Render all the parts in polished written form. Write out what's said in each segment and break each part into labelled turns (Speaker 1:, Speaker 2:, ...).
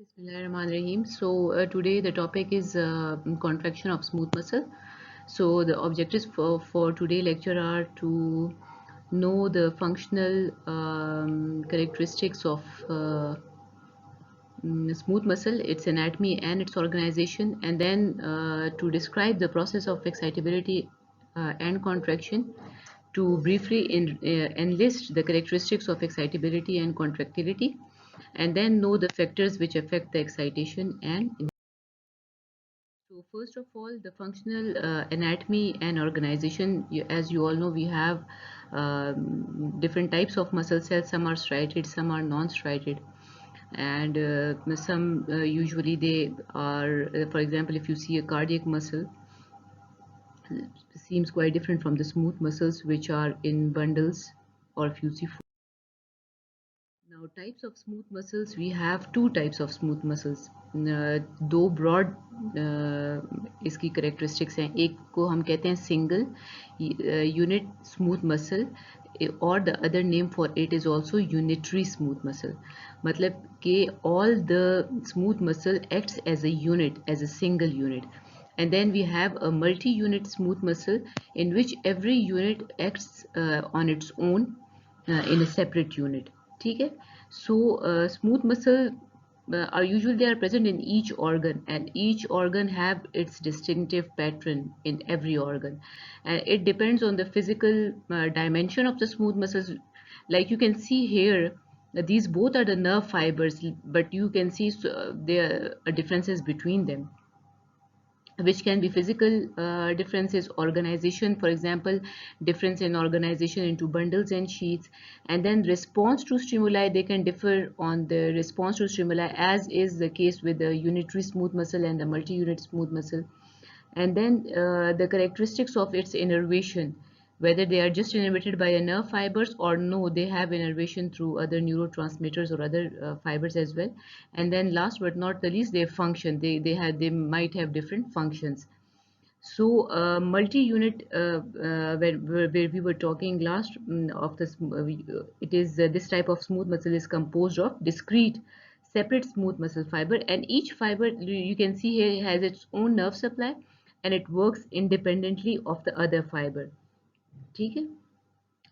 Speaker 1: Bismillahirrahmanirrahim. So today the topic is contraction of smooth muscle. So the objectives for today lecture are to know the functional characteristics of smooth muscle, its anatomy and its organization, and then to describe the process of excitability and contraction, to briefly enlist the characteristics of excitability and contractility, and then know the factors which affect the excitation and so first of all, the functional anatomy and organization. As you all know, we have different types of muscle cells. Some are striated, some are non-striated, and some usually they are. For example, if you see a cardiac muscle, seems quite different from the smooth muscles, which are in bundles or fusiform. Now, types of smooth muscles, we have two types of smooth muscles. दो broad इसकी characteristics हैं. एक को हम कहते हैं single unit smooth muscle, or the other name for it is also unitary smooth muscle. मतलब कि all the smooth muscle acts as a unit, as a single unit. And then we have a multi-unit smooth muscle in which every unit acts on its own in a separate unit. ठीक है. So smooth muscle are usually they are present in each organ, and each organ have its distinctive pattern in every organ, and it depends on the physical dimension of the smooth muscles. Like you can see here, these both are the nerve fibers, but you can see there are differences between them, which can be physical differences, organization, for example, difference in organization into bundles and sheets, and then response to stimuli. They can differ on the response to stimuli, as is the case with the unitary smooth muscle and the multi-unit smooth muscle. And then the characteristics of its innervation, whether they are just innervated by a nerve fibers or no, they have innervation through other neurotransmitters or other fibers as well. And then last but not the least, their function, they might have different functions. So multi-unit where we were talking last of this it is this type of smooth muscle is composed of discrete separate smooth muscle fiber, and each fiber you can see here has its own nerve supply, and it works independently of the other fiber. ठीक है.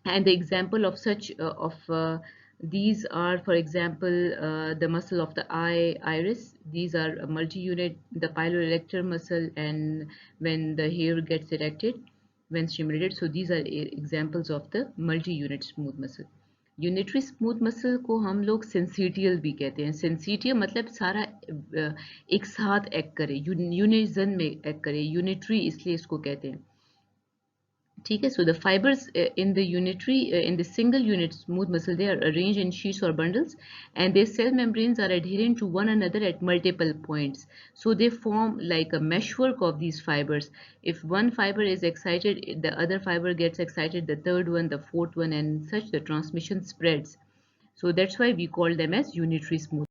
Speaker 1: And the example of such of these are, for example, the muscle of the eye, iris. These are a multi-unit, the piloerector muscle, and when the hair gets erected when stimulated. So these are examples of the multi-unit smooth muscle. Unitary smooth muscle को हम लोग सेंसिटियल भी कहते हैं. सेंसिटियल मतलब सारा एक साथ एक्ट करे, यूनिजन में एक्ट करे. यूनिटरी इसलिए इसको कहते हैं. ठीक है. So the fibers in the unitary in the single unit smooth muscle, they are arranged in sheets or bundles, and their cell membranes are adherent to one another at multiple points. So they form like a meshwork of these fibers. If one fiber is excited, the other fiber gets excited, the third one, the fourth one, and such the transmission spreads. So that's why we call them as unitary smooth.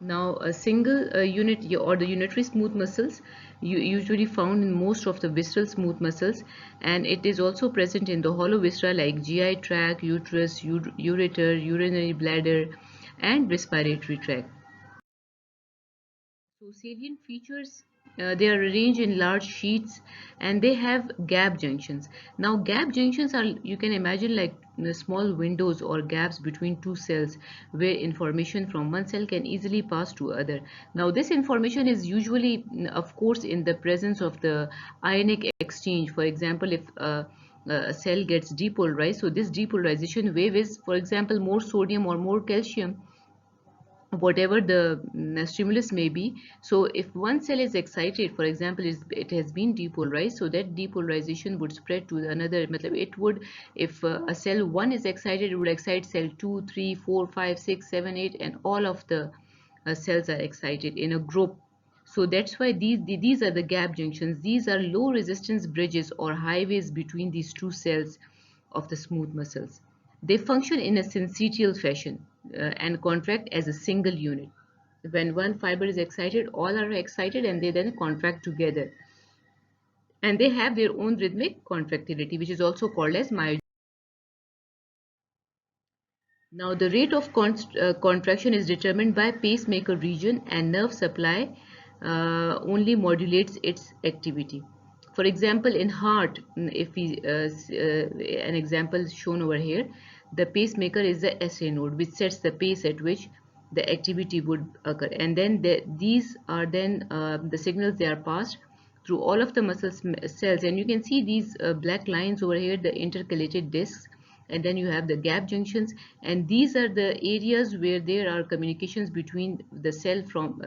Speaker 1: Now, a single unit or the unitary smooth muscles usually found in most of the visceral smooth muscles, and it is also present in the hollow viscera like GI tract, uterus, ureter, urinary bladder, and respiratory tract. So salient features, they are arranged in large sheets, and they have gap junctions. Now gap junctions are, you can imagine, like small windows or gaps between two cells where information from one cell can easily pass to other. Now this information is usually of course in the presence of the ionic exchange. For example, if a cell gets depolarized, so this depolarization wave is, for example, more sodium or more calcium, whatever the stimulus may be. So if one cell is excited, for example, it has been depolarized, so that depolarization would spread to another. It would, if a cell 1 is excited, it would excite cell 2, 3, 4, 5, 6, 7, 8, and all of the cells are excited in a group. So that's why these are the gap junctions. These are low resistance bridges or highways between these two cells of the smooth muscles. They function in a syncytial fashion and contract as a single unit. When one fiber is excited, all are excited, and they then contract together. And they have their own rhythmic contractility, which is also called as myogenesis. Now, the rate of contraction is determined by pacemaker region, and nerve supply only modulates its activity. For example, in heart, if we an example is shown over here, the pacemaker is the SA node, which sets the pace at which the activity would occur, and then these are then the signals they are passed through all of the muscle cells, and you can see these black lines over here, the intercalated discs, and then you have the gap junctions, and these are the areas where there are communications between the cell from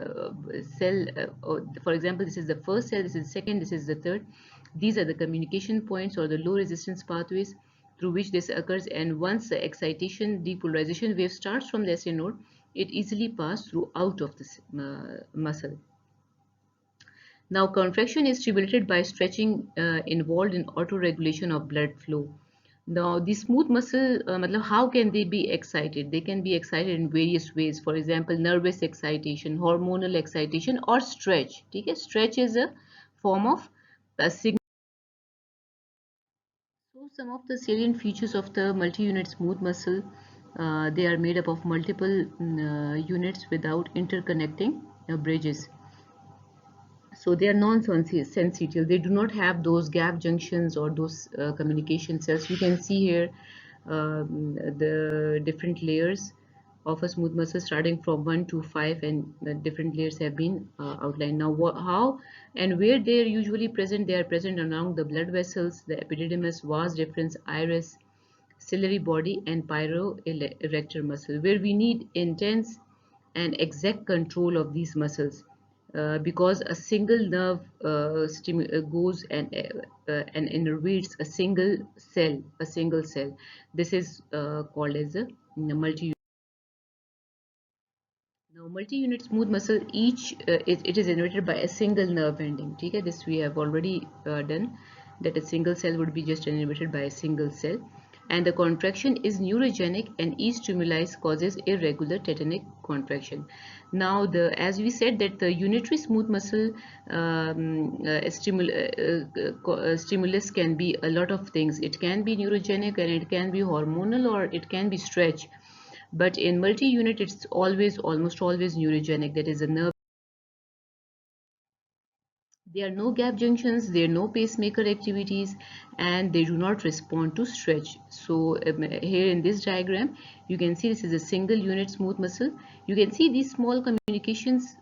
Speaker 1: for example, this is the first cell, this is the second, this is the third. These are the communication points or the low resistance pathways through which this occurs, and once the excitation depolarization wave starts from the SA node, it easily passes through out of this muscle. Now, contraction is stimulated by stretching involved in autoregulation of blood flow. Now, the smooth muscle, how can they be excited? They can be excited in various ways. For example, nervous excitation, hormonal excitation, or stretch. Okay? Stretch is a form of a signal. So, some of the salient features of the multi-unit smooth muscle, they are made up of multiple units without interconnecting bridges. So they are non-sensitive. They do not have those gap junctions or those communication cells. You can see here the different layers of a smooth muscle starting from 1 to 5, and the different layers have been outlined. Now, how and where they are usually present? They are present along the blood vessels, the epididymis, vas deferens, iris, ciliary body, and pyroerector muscle, where we need intense and exact control of these muscles, because a single nerve goes and innervates a single cell. This is called as a multi. Now, multi-unit smooth muscle, it is innervated by a single nerve ending. Okay, this we have already done, that a single cell would be just innervated by a single cell, and the contraction is neurogenic, and each stimuli causes irregular tetanic contraction. Now, as we said that the unitary smooth muscle stimulus can be a lot of things. It can be neurogenic, and it can be hormonal, or it can be stretch. But in multi-unit, it's almost always neurogenic. That is a nerve. There are no gap junctions, there are no pacemaker activities, and they do not respond to stretch. So here in this diagram, you can see this is a single unit smooth muscle. You can see these small communications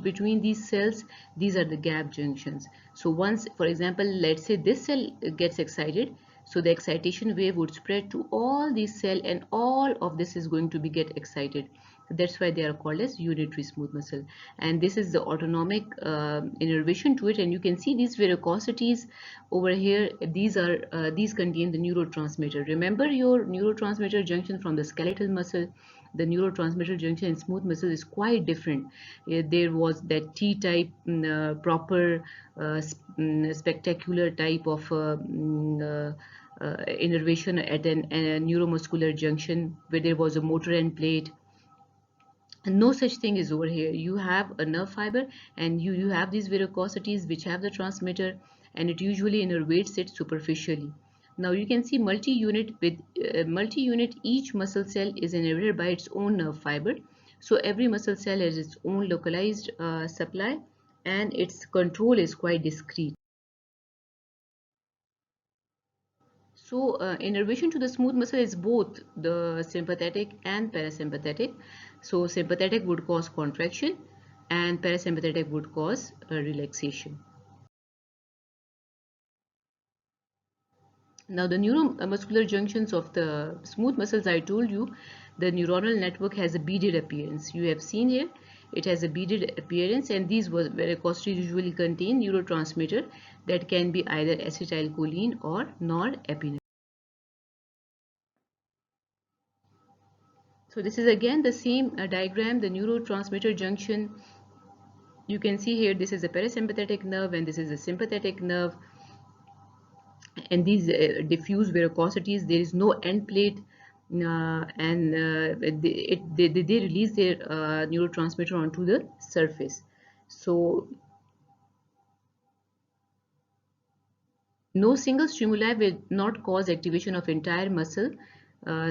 Speaker 1: between these cells. These are the gap junctions. So once, for example, let's say this cell gets excited, so the excitation wave would spread to all these cells, and all of this is going to be get excited. That's why they are called as unitary smooth muscle, and this is the autonomic innervation to it. And you can see these varicosities over here. These contain the neurotransmitter. Remember your neurotransmitter junction from the skeletal muscle. The neurotransmitter junction in smooth muscle is quite different. There was that T-type proper spectacular type of innervation at a neuromuscular junction, where there was a motor end plate. No such thing is over here. You have a nerve fiber, and you have these varicosities which have the transmitter, and it usually innervates it superficially. Now you can see multi-unit. With multi-unit, each muscle cell is innervated by its own nerve fiber. So every muscle cell has its own localized supply, and its control is quite discrete. So, innervation to the smooth muscle is both the sympathetic and parasympathetic. So, sympathetic would cause contraction, and parasympathetic would cause relaxation. Now, the neuromuscular junctions of the smooth muscles, I told you, the neuronal network has a beaded appearance. You have seen here, it has a beaded appearance, and these varicosities usually contain neurotransmitter that can be either acetylcholine or norepinephrine. So this is again the same diagram, the neurotransmitter junction. You can see here, this is a parasympathetic nerve, and this is a sympathetic nerve, and these diffuse varicosities, there is no end plate, and they release their neurotransmitter onto the surface. So no single stimuli will not cause activation of entire muscle.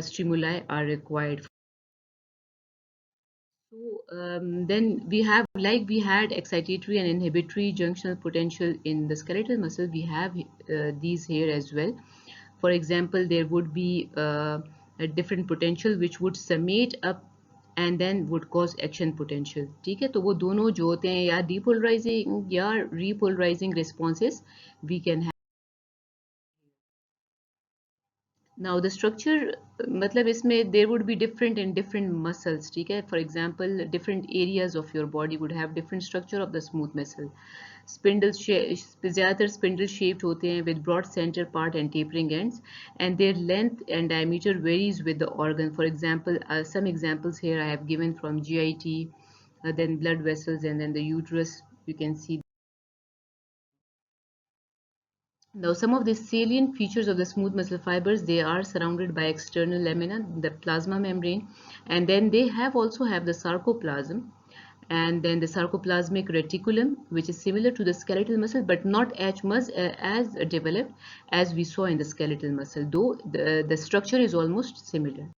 Speaker 1: stimuli are required. So then we have, like we had excitatory and inhibitory junctional potential in the skeletal muscle, we have these here as well. For example, there would be a different potential which would summate up and then would cause action potential. ठीक है, तो वो दोनों जो होते हैं या depolarizing या repolarizing responses we can have. Now the structure, मतलब इसमें there would be different in different muscles, ठीक है. For example, different areas of your body would have different structure of the smooth muscle. ज़्यादातर spindle shaped होते हैं with broad center part and tapering ends, and their length and diameter varies with the organ. For example, some examples here I have given from GIT, then blood vessels, and then the uterus. You can see. Now, some of the salient features of the smooth muscle fibers, they are surrounded by external lamina, the plasma membrane, and then they also have the sarcoplasm, and then the sarcoplasmic reticulum, which is similar to the skeletal muscle, but not as much as developed as we saw in the skeletal muscle, though the structure is almost similar.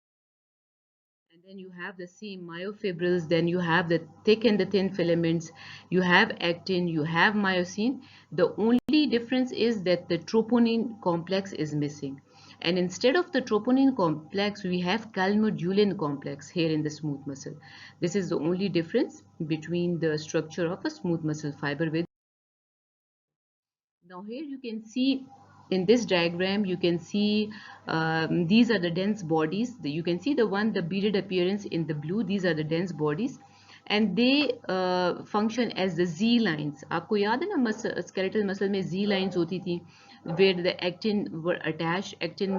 Speaker 1: And then you have the same myofibrils, then you have the thick and the thin filaments, you have actin, you have myosin. The only difference is that the troponin complex is missing. And instead of the troponin complex, we have calmodulin complex here in the smooth muscle. This is the only difference between the structure of a smooth muscle fiber with. Now here you can see in this diagram, you can see these are the dense bodies. You can see the beaded appearance in the blue. These are the dense bodies, and they function as the Z lines. आपको याद है ना, skeletal muscle में Z lines होती थी, where the actin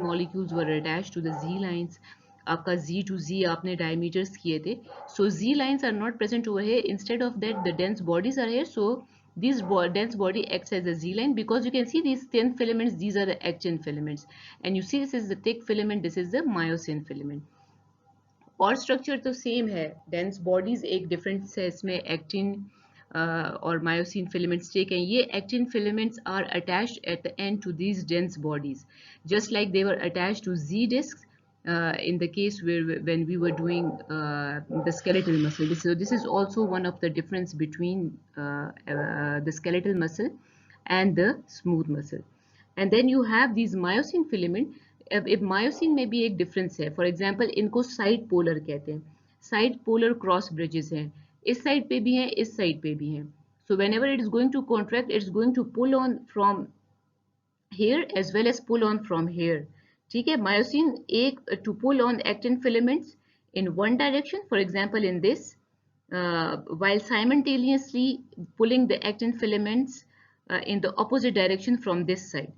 Speaker 1: molecules were attached to the Z lines. आपका Z to Z आपने diameters किए थे. So Z lines are not present over here. Instead of that, the dense bodies are here. So this dense body acts as a Z line, because you can see these thin filaments, these are the actin filaments, and you see this is the thick filament, this is the myosin filament. और structure तो same है, dense bodies एक difference है इसमें, actin और myosin filaments टेक हैं. ये actin filaments are attached at the end to these dense bodies, just like they were attached to Z discs in the case where when we were doing the skeletal muscle. So this is also one of the difference between the skeletal muscle and the smooth muscle. And then you have these myosin filament. अब myosin में भी एक difference है. For example इनको side polar कहते हैं, side polar cross bridges हैं, इस साइड पे भी हैं, इस साइड पे भी हैं. So whenever it is going to contract, it's going to pull on from here as well as pull on from here. ठीक है, मायोसिन एक to pull on actin filaments in one direction, for example in this, while simultaneously pulling the actin filaments in the opposite direction from this side.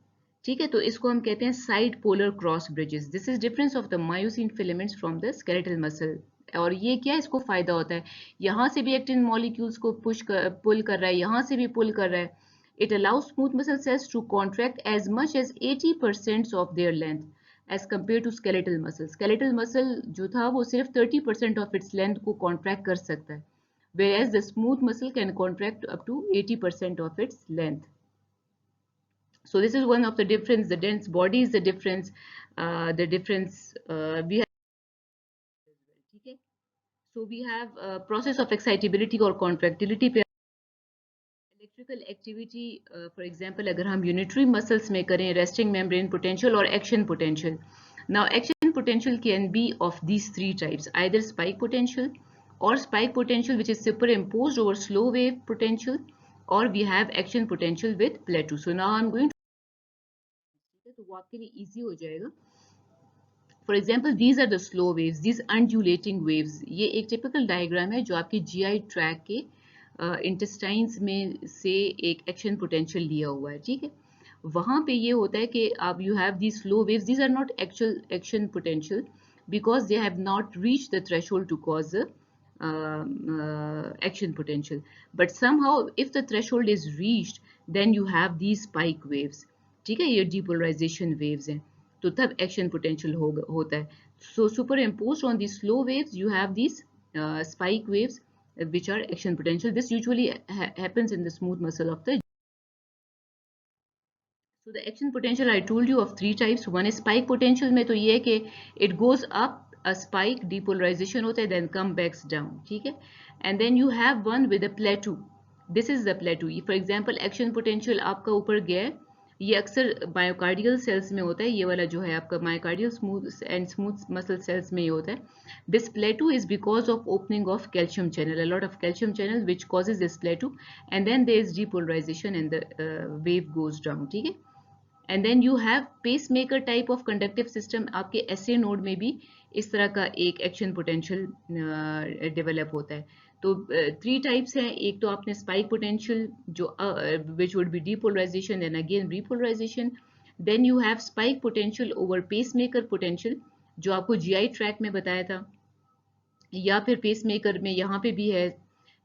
Speaker 1: ठीक है, तो इसको हम कहते हैं side polar cross bridges. This is difference of the myosin filaments from the skeletal muscle. और ये क्या, इसको फायदा होता है, यहाँ से भी एक्टिन मॉलिक्यूल्स को पुल कर रहा है, यहाँ से भी पुल कर रहा है. It allows smooth muscle cells to contract as much as 80% of their length as compared to skeletal muscle. Skeletal muscle जो था वो सिर्फ 30% of its length को contract कर सकता है, whereas the smooth muscle can contract up to 80% of its length. So this is one of the difference. The dense body is the difference. We have. ठीक है. So we have process of excitability or contractility पे. Electrical activity, for example अगर हम unitary muscles में करें, resting membrane potential और action potential. Now action potential can be of these three types, either spike potential or spike potential which is superimposed over slow wave potential, or we have action potential with plateau. So now I'm going to, तो वो आपके लिए easy हो जाएगा. For example, these are the slow waves, these undulating waves. ये एक typical diagram है जो आपके GI tract के इंटेस्टाइन्स में से एक एक्शन पोटेंशियल लिया हुआ है. ठीक है, वहाँ पे ये होता है कि आप you have these slow waves, these are not actual action potential because they have not reached the threshold to cause the action potential. But somehow if the threshold is reached, then you have these spike waves. ठीक है, ये depolarization waves हैं, तो तब action potential होता है. So superimposed on these slow waves, you have these spike waves which are action potential. This usually happens in the smooth muscle of the. So the action potential I told you of three types. One is spike potential में तो ये है कि it goes up a spike, depolarization होता है, then come backs down, ठीक है. And then you have one with a plateau. This is the plateau. For example, action potential आपका ऊपर गया है, ये अक्सर मायोकार्डियल सेल्स में होता है, ये वाला जो है आपका मायोकार्डियल स्मूथ मसल सेल्स में ये होता है. This plateau is because of opening of calcium channel, a lot of calcium channel which causes this plateau, and then there is depolarization and the wave goes down, ठीक है. And then you have pacemaker type of conductive system. आपके SA node में भी इस तरह का एक action potential develop होता है. तो थ्री टाइप्स हैं. एक तो आपने स्पाइक पोटेंशियल जो which would be depolarisation and again repolarisation. Then you have spike potential over pacemaker potential जो आपको जीआई ट्रैक में बताया था, या फिर पेसमेकर में यहाँ पे भी है.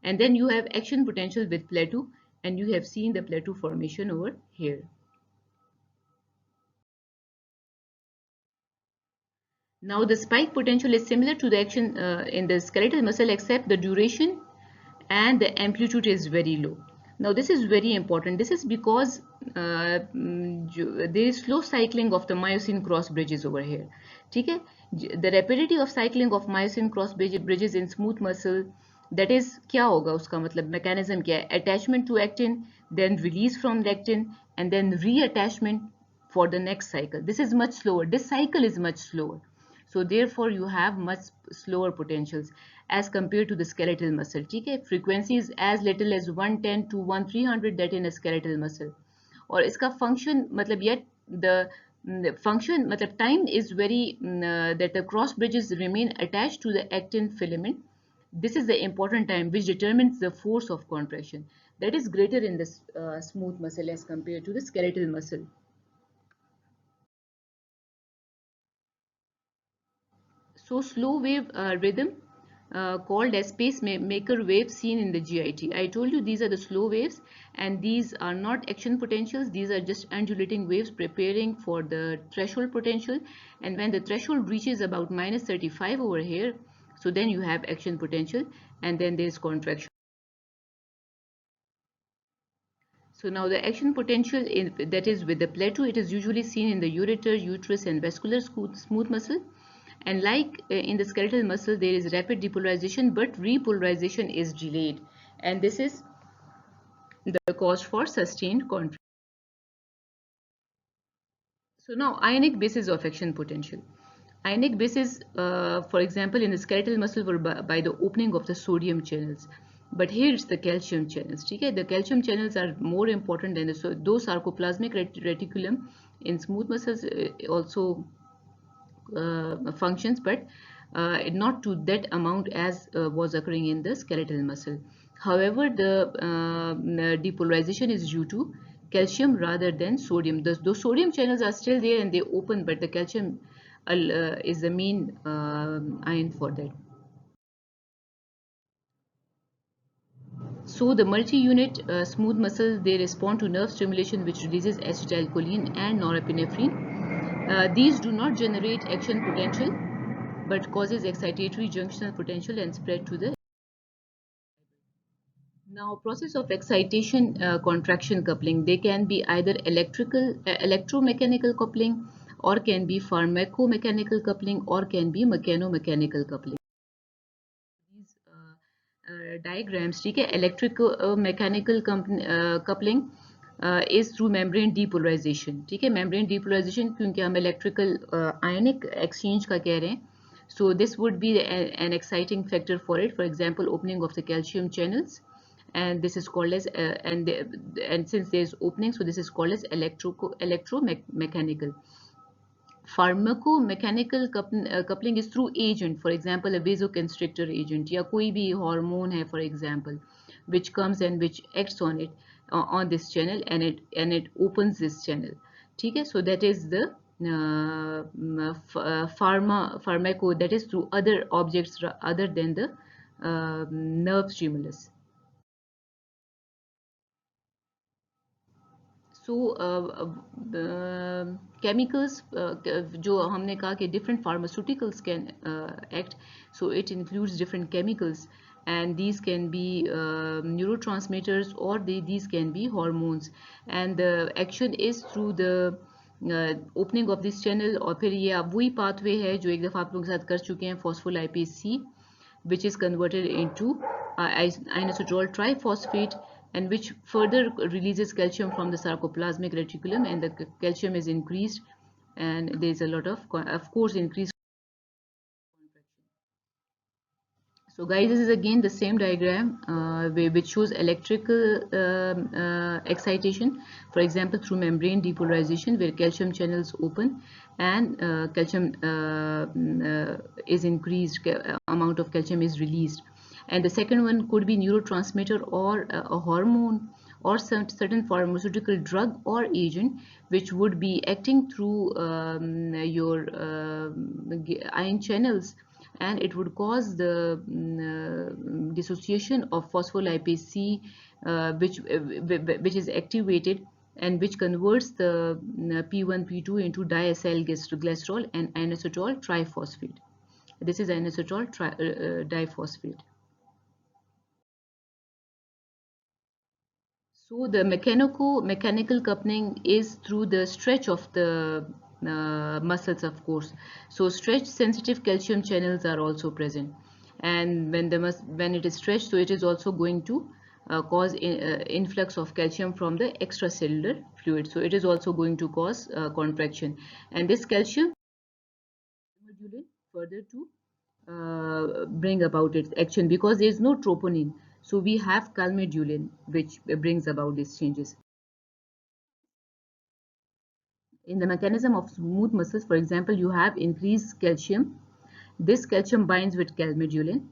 Speaker 1: And then you have action potential with plateau, and you have seen the plateau formation over here. Now the spike potential is similar to the action in the skeletal muscle, except the duration and the amplitude is very low. Now this is very important. This is because there is slow cycling of the myosin cross bridges over here. ठीक है. The rapidity of cycling of myosin cross bridges in smooth muscle, that is क्या होगा उसका मतलब mechanism क्या है? Attachment to actin, then release from lectin, and then reattachment for the next cycle. This is much slower. This cycle is much slower. So therefore you have much slower potentials as compared to the skeletal muscle. ठीक है. Frequency is as little as 110 to 1300 that in a skeletal muscle. और इसका function मतलब yet the function मतलब time is very that the cross bridges remain attached to the actin filament. This is the important time which determines the force of contraction that is greater in the smooth muscle as compared to the skeletal muscle. So slow wave rhythm called as pacemaker wave seen in the GIT. I told you these are the slow waves, and these are not action potentials. These are just undulating waves preparing for the threshold potential. And when the threshold reaches about -35 over here, so then you have action potential, and then there is contraction. So now the action potential that is with the plateau, it is usually seen in the ureter, uterus, and vascular smooth muscle. And like in the skeletal muscle, there is rapid depolarization, but repolarization is delayed. And this is the cause for sustained contraction. So now ionic basis of action potential. Ionic basis, for example, in the skeletal muscle were by the opening of the sodium channels. But here it's the calcium channels. Okay? The calcium channels are more important than those sarcoplasmic reticulum in smooth muscles also functions, but not to that amount as was occurring in the skeletal muscle. However, the depolarization is due to calcium rather than sodium. Those sodium channels are still there and they open, but the calcium is the main ion for that. So the multi-unit smooth muscles, they respond to nerve stimulation which releases acetylcholine and norepinephrine. These do not generate action potential but causes excitatory junctional potential and spread to the. Now process of excitation contraction coupling, they can be either electromechanical coupling, or can be pharmacomechanical coupling, or can be mechanomechanical coupling. Diagrams, ठीक है. Electromechanical coupling is through membrane depolarization. ठीक है. Membrane depolarization क्योंकि हम electrical ionic exchange का कह रहे हैं. So this would be an exciting factor for it. For example, opening of the calcium channels, and this is called as and since there is opening, so this is called as electromechanical. Pharmacomechanical coupling is through agent, for example a vasoconstrictor agent या कोई भी hormone है for example, which comes and which acts on it on this channel and it opens this channel. ठीक है. So that is the pharmaco, that is through other objects other than the nerve stimulus. So chemicals जो हमने कहा कि different pharmaceuticals can act, so it includes different chemicals, and these can be neurotransmitters, or these can be hormones, and the action is through the opening of this channel. और फिर ये अब वही pathway है जो एक दफ़ा आप लोगों के साथ कर चुके हैं, phospholipase C, which is converted into inositol triphosphate, and which further releases calcium from the sarcoplasmic reticulum, and the calcium is increased, and there is a lot of course increased contraction. So guys, this is again the same diagram which shows electrical excitation, for example through membrane depolarization, where calcium channels open and calcium is increased, amount of calcium is released. And the second one could be neurotransmitter or a hormone or some certain pharmaceutical drug or agent which would be acting through your ion channels, and it would cause the dissociation of phospholipase C, which is activated, and which converts the P1 P2 into diacyl glycerol and inositol triphosphate. This is inositol diphosphate. So the mechanical coupling is through the stretch of the muscles, of course. So stretch sensitive calcium channels are also present, and when it is stretched, so it is also going to cause influx of calcium from the extracellular fluid. So it is also going to cause contraction, and this calcium further to bring about its action, because there is no troponin. So we have calmodulin, which brings about these changes. In the mechanism of smooth muscles, for example, you have increased calcium. This calcium binds with calmodulin.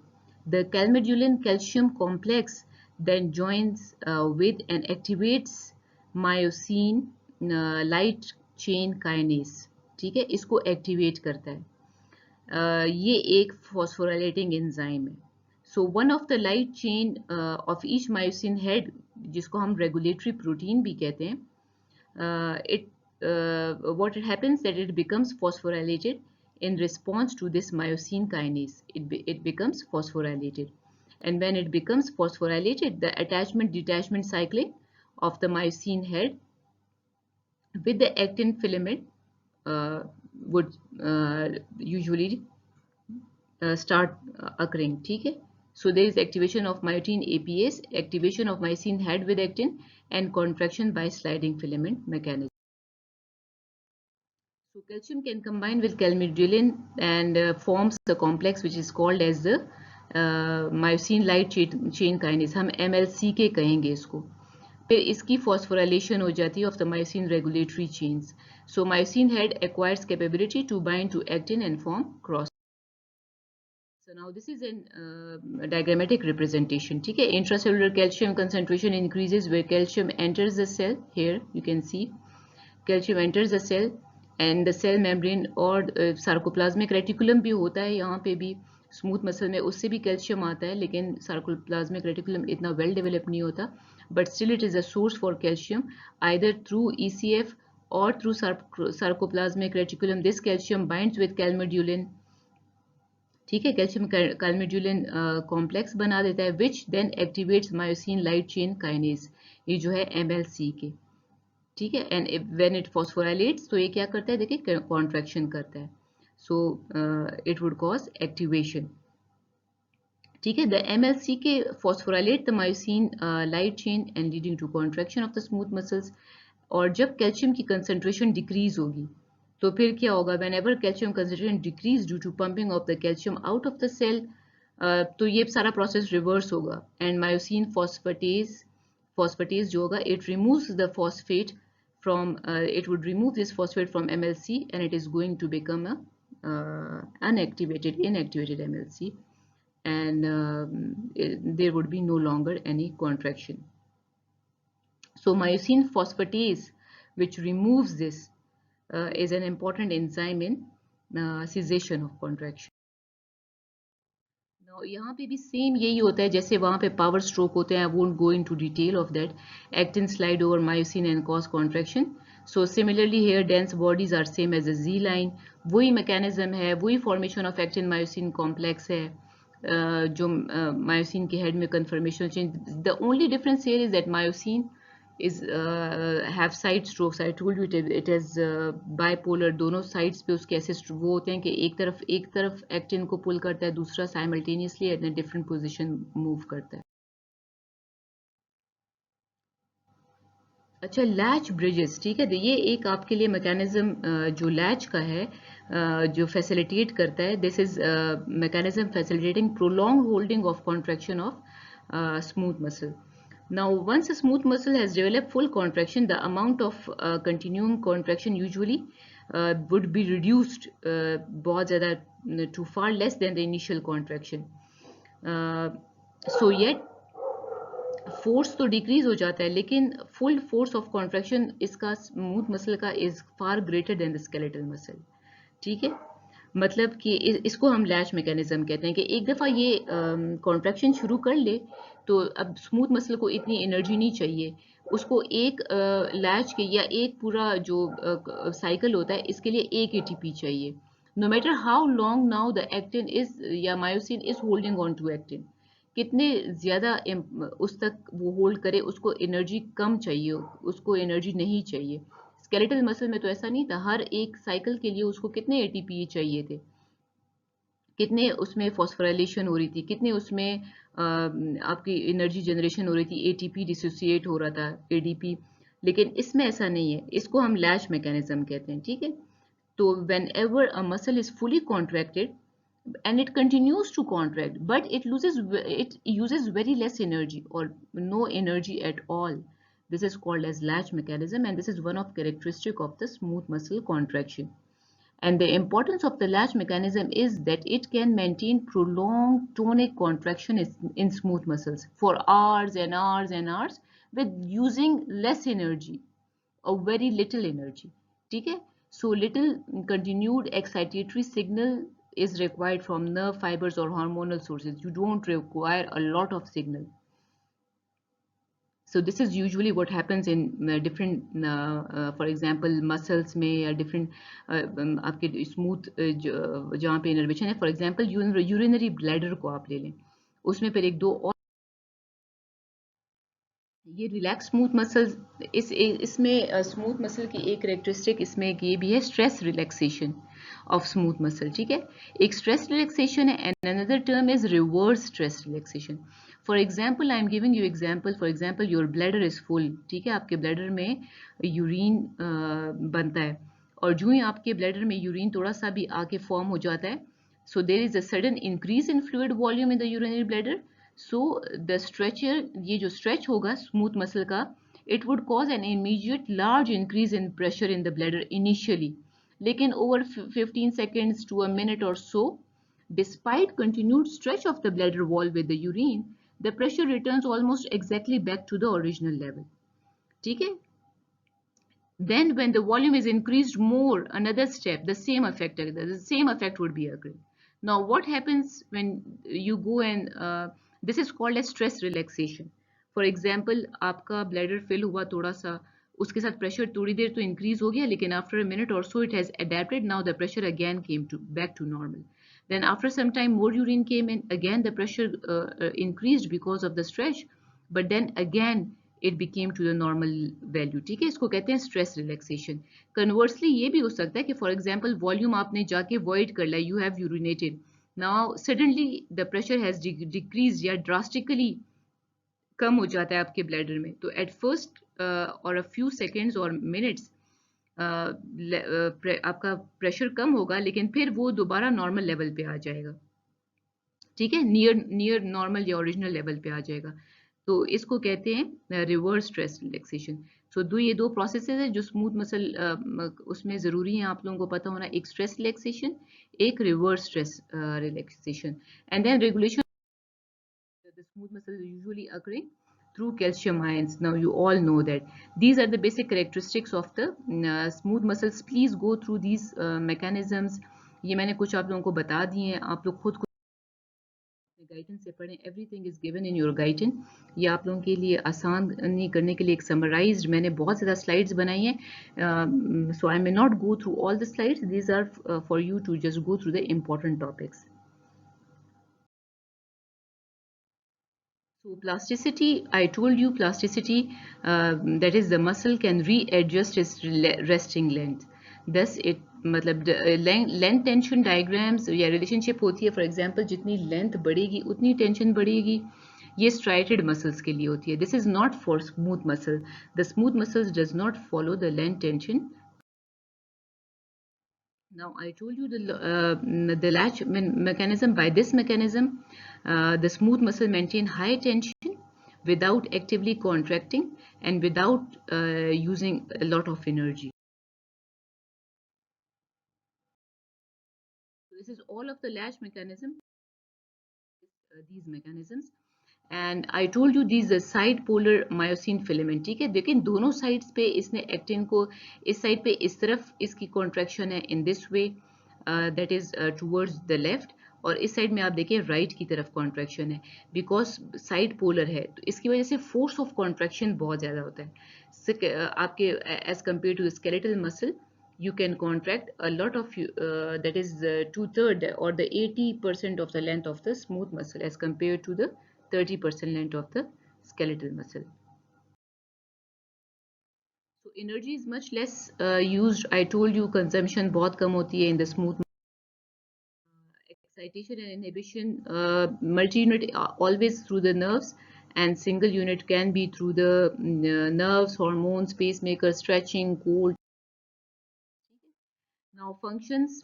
Speaker 1: The calmodulin calcium complex then joins with and activates myosin light chain kinase. ठीक है, इसको activate करता है. ये एक phosphorylating enzyme है. So one of the light chain of each myosin head, जिसको हम regulatory protein भी कहते हैं, what it happens that it becomes phosphorylated in response to this myosin kinase. It becomes phosphorylated, and when it becomes phosphorylated, the attachment detachment cycling of the myosin head with the actin filament would usually start occurring. ठीक है? So there is activation of myotin APase, activation of myosin head with actin, and contraction by sliding filament mechanism. So calcium can combine with calmodulin and forms the complex which is called as the myosin light chain kinase. हम MLCK कहेंगे इसको. फिर इसकी phosphorylation हो जाती है of the myosin regulatory chains. So myosin head acquires capability to bind to actin and form cross. So now this is a diagrammatic representation. ठीक है? Intracellular calcium concentration increases where calcium enters the cell. Here you can see calcium enters the cell and the cell membrane, और sarcoplasmic reticulum भी होता है यहाँ पे भी. Smooth muscle में उससे भी कैल्शियम आता है, लेकिन sarcoplasmic reticulum इतना वेल डेवलप नहीं होता, but still it is a source for calcium either through ECF or through sarcoplasmic reticulum. This calcium binds with calmodulin. ठीक है, कैल्शियम calmodulin कॉम्प्लेक्स बना देता है, which then activates myosin light chain kinase, ये जो है MLCK. ठीक है, एंड व्हेन इट फॉस्फोराइलेट्स, तो ये क्या करता है, देखिए कॉन्ट्रैक्शन करता है. So it would cause activation. ठीक है, the MLCK phosphorylate the myosin light chain and leading to contraction of the smooth muscles. और जब कैल्शियम की कंसंट्रेशन डिक्रीज होगी, तो फिर क्या होगा, whenever calcium concentration decrease due to pumping of the calcium out of the cell, तो ये सारा प्रोसेस रिवर्स होगा, एंड मायोसिन phosphatase जो होगा, it removes the phosphate from it would remove this phosphate from MLC, and it is going to become a inactivated MLC, and there would be no longer any contraction. So myosin phosphatase, which removes this, is an important enzyme in cessation of contraction. Now यहाँ पे भी same यही होता है जैसे वहाँ पे power stroke होते हैं. I won't go into detail of that. Actin slide over myosin and cause contraction. So similarly here dense bodies are same as a Z line. वही mechanism है, वही formation of actin myosin complex है, जो myosin के head में conformation change, the only difference here is that myosin is have side strokes. I told you it is bipolar. दोनों sides पे उसके ऐसे वो होते हैं कि एक तरफ एक्टिन को पुल करता है, दूसरा simultaneously at a different position move करता है. अच्छा, लैच ब्रिजेस, ठीक है. तो ये एक आपके लिए मैकेनिज्म जो लैच का है, जो फैसिलिटेट करता है. This is mechanism facilitating prolong holding of contraction of smooth muscle. Now, once a smooth muscle has developed full contraction, the amount of continuing contraction usually would be reduced बहुत ज़्यादा to far less than the initial contraction. So yet force तो decrease हो जाता है, लेकिन full force of contraction इसका smooth muscle का is far greater than the skeletal muscle. ठीक है, मतलब कि इसको हम लैच मैकेनिज्म कहते हैं कि एक दफ़ा ये कॉन्ट्रैक्शन शुरू कर ले तो अब स्मूथ मसल को इतनी एनर्जी नहीं चाहिए, उसको एक लैच के या एक पूरा जो साइकिल होता है इसके लिए एक एटीपी चाहिए. No matter how long now the actin is या myosin is holding on to actin, कितने ज़्यादा उस तक वो होल्ड करे, उसको एनर्जी कम चाहिए, उसको एनर्जी नहीं चाहिए. स्केलेटल मसल में तो ऐसा नहीं था, हर एक साइकिल के लिए उसको कितने एटीपी चाहिए थे, कितने उसमें फॉस्फोराइलेशन हो रही थी, कितने उसमें आपकी एनर्जी जनरेशन हो रही थी, एटीपी डिसोसिएट हो रहा था, एडीपी. लेकिन इसमें ऐसा नहीं है, इसको हम लैच मैकेनिज्म कहते हैं. ठीक है, तो whenever a muscle is fully contracted and it continues to contract but it uses very less energy or no energy at all, this is called as latch mechanism, and this is one of characteristic of the smooth muscle contraction. And the importance of the latch mechanism is that it can maintain prolonged tonic contraction in smooth muscles for hours and hours and hours with using less energy or very little energy. ठीक है, so little continued excitatory signal is required from nerve fibers or hormonal sources. You don't require a lot of signal. So this is usually what happens in different for example muscles में या different आपके smooth जहाँ पे innervation है. For example urinary bladder को आप ले लें, उसमें फिर एक दो और ये रिलैक्स स्मूथ मसल्स, इसमें स्मूथ मसल की एक करेक्टरिस्टिक इसमें ये भी है, stress relaxation of smooth muscle. ठीक है, एक स्ट्रेस रिलैक्सेशन है and another term is reverse stress relaxation. For example I am giving you example, for example your bladder is full. ठीक है, आपके ब्लैडर में यूरिन बनता है और जो ही आपके ब्लैडर में यूरिन थोड़ा सा भी आके फॉर्म हो जाता है, so there is a sudden increase in fluid volume in the urinary bladder. So the stretcher, ये जो stretch होगा smooth muscle का, it would cause an immediate large increase in pressure in the bladder initially. लेकिन over 15 seconds to a minute or so, despite continued stretch of the bladder wall with the urine, the pressure returns almost exactly back to the original level. ठीक है? Then when the volume is increased more, another step, the same effect would be occurring. Now what happens when you go and this is called as stress relaxation. For example, आपका bladder fill हुआ थोड़ा सा, उसके साथ pressure थोड़ी देर तो increase हो गया, लेकिन after a minute or so it has adapted. Now the pressure again came to back to normal. Then after some time more urine came in, again the pressure increased because of the stretch, but then again it became to the normal value. ठीक है, इसको कहते हैं stress relaxation. Conversely ये भी हो सकता है कि फॉर एग्जांपल वॉल्यूम आपने जाके वॉइड कर लिया, you have urinated, now suddenly the pressure has decrease या ड्रास्टिकली कम हो जाता है आपके ब्लैडर में. तो एट फर्स्ट और अ फ्यू सेकेंड्स और मिनट्स आपका प्रेशर कम होगा, लेकिन फिर वो दोबारा नॉर्मल लेवल पे आ जाएगा. ठीक है, नियर नॉर्मल या ओरिजिनल लेवल पे आ जाएगा. तो इसको कहते हैं रिवर्स स्ट्रेस रिलैक्सेशन. सो ये दो प्रोसेसेस है जो स्मूथ मसल उसमें ज़रूरी है आप लोगों को पता होना, एक स्ट्रेस रिलैक्सेशन, एक reverse stress relaxation. And then regulation the smooth muscle is usually occurring through calcium ions. Now you all know that these are the basic characteristics of the smooth muscles. Please go through these mechanisms. ये मैंने कुछ आप लोगों को बता दिए हैं, आप लोग खुद गाइडेंस से पढ़ें. Everything is given in your guidance. ये आप लोगों के लिए आसान नहीं करने के लिए एक समराइज्ड मैंने बहुत ज़्यादा स्लाइड्स बनाई हैं. So I may not go through all the slides, these are for you to just go through the important topics. So plasticity, I told you plasticity, that is the muscle can readjust its resting length. Thus it मतलब length tension diagrams या relationship होती है. For example जितनी length बढ़ेगी उतनी tension बढ़ेगी. ये striated muscles के लिए होती है. This is not for smooth muscle. The smooth muscles does not follow the length tension. Now I told you the latch mechanism. By this mechanism, the smooth muscle maintain high tension without actively contracting and without using a lot of energy. So this is all of the latch mechanism. These mechanisms. And I told you these side polar myosin filament. ठीक है, देखें दोनों sides पे इसने actin को, इस side पे इस तरफ इसकी कॉन्ट्रैक्शन है in this way, that is towards the left, और इस साइड में आप देखें राइट की तरफ कॉन्ट्रैक्शन है. बिकॉज साइड पोलर है तो इसकी वजह से फोर्स ऑफ कॉन्ट्रैक्शन बहुत ज़्यादा होता है आपके as compare to skeletal muscle. You can contract a lot of that is 2/3 or the 80% of the length of the smooth muscle as compared to the 30% length of the skeletal muscle. So energy is much less used. I told you consumption बहुत कम होती है in the smooth. Excitation and inhibition, multi-unit always through the nerves, and single unit can be through the nerves, hormones, pacemaker, stretching, cold. Now functions,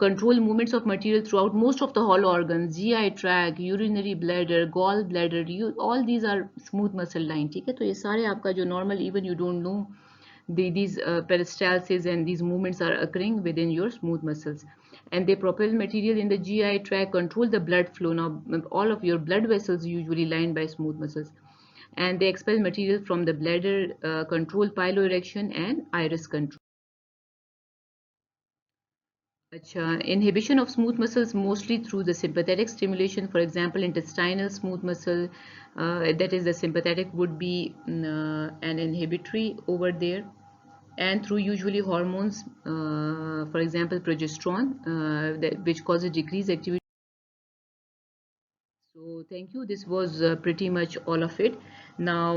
Speaker 1: control movements of material throughout most of the hollow organs, GI tract, urinary bladder, gall bladder, all these are smooth muscle line. ठीक है, तो ये सारे आपका जो normal, even you don't know these peristalsis and these movements are occurring within your smooth muscles, and they propel material in the GI tract, control the blood flow. Now all of your blood vessels usually lined by smooth muscles, and they expel material from the bladder, control piloerection and iris control. Inhibition of smooth muscles mostly through the sympathetic stimulation. For example, intestinal smooth muscle, that is the sympathetic would be an inhibitory over there, and through usually hormones, for example, progesterone, which causes decreased activity. So thank you. This was pretty much all of it. Now,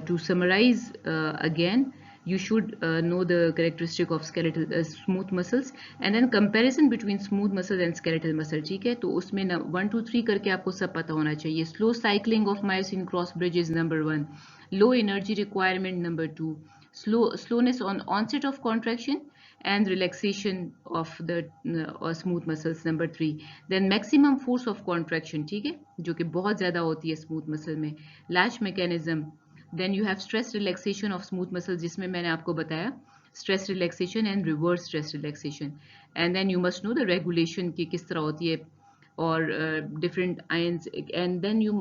Speaker 1: to summarize again, you should know the characteristic of skeletal smooth muscles, and then comparison between smooth muscles and skeletal muscle. ठीक है, तो उसमें 1 2 3 करके आपको सब पता होना चाहिए. Slow cycling of myosin cross bridge is number 1. Low energy requirement number 2. Slowness on onset of contraction and relaxation of the smooth muscles number 3. Then maximum force of contraction, ठीक है, जो कि बहुत ज़्यादा होती है smooth muscle में. Latch mechanism. Then you have stress relaxation of smooth muscles, जिसमें मैंने आपको बताया stress relaxation and reverse stress relaxation. And then you must know the regulation की किस तरह होती है, or different ions, and then you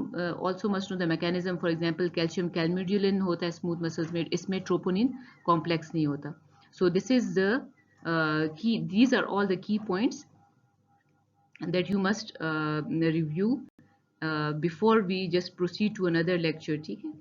Speaker 1: also must know the mechanism. For example, calcium calmodulin होता है smooth muscles में, इसमें troponin complex नहीं होता. So this is the key. These are all the key points that you must review before we just proceed to another lecture. ठीक है.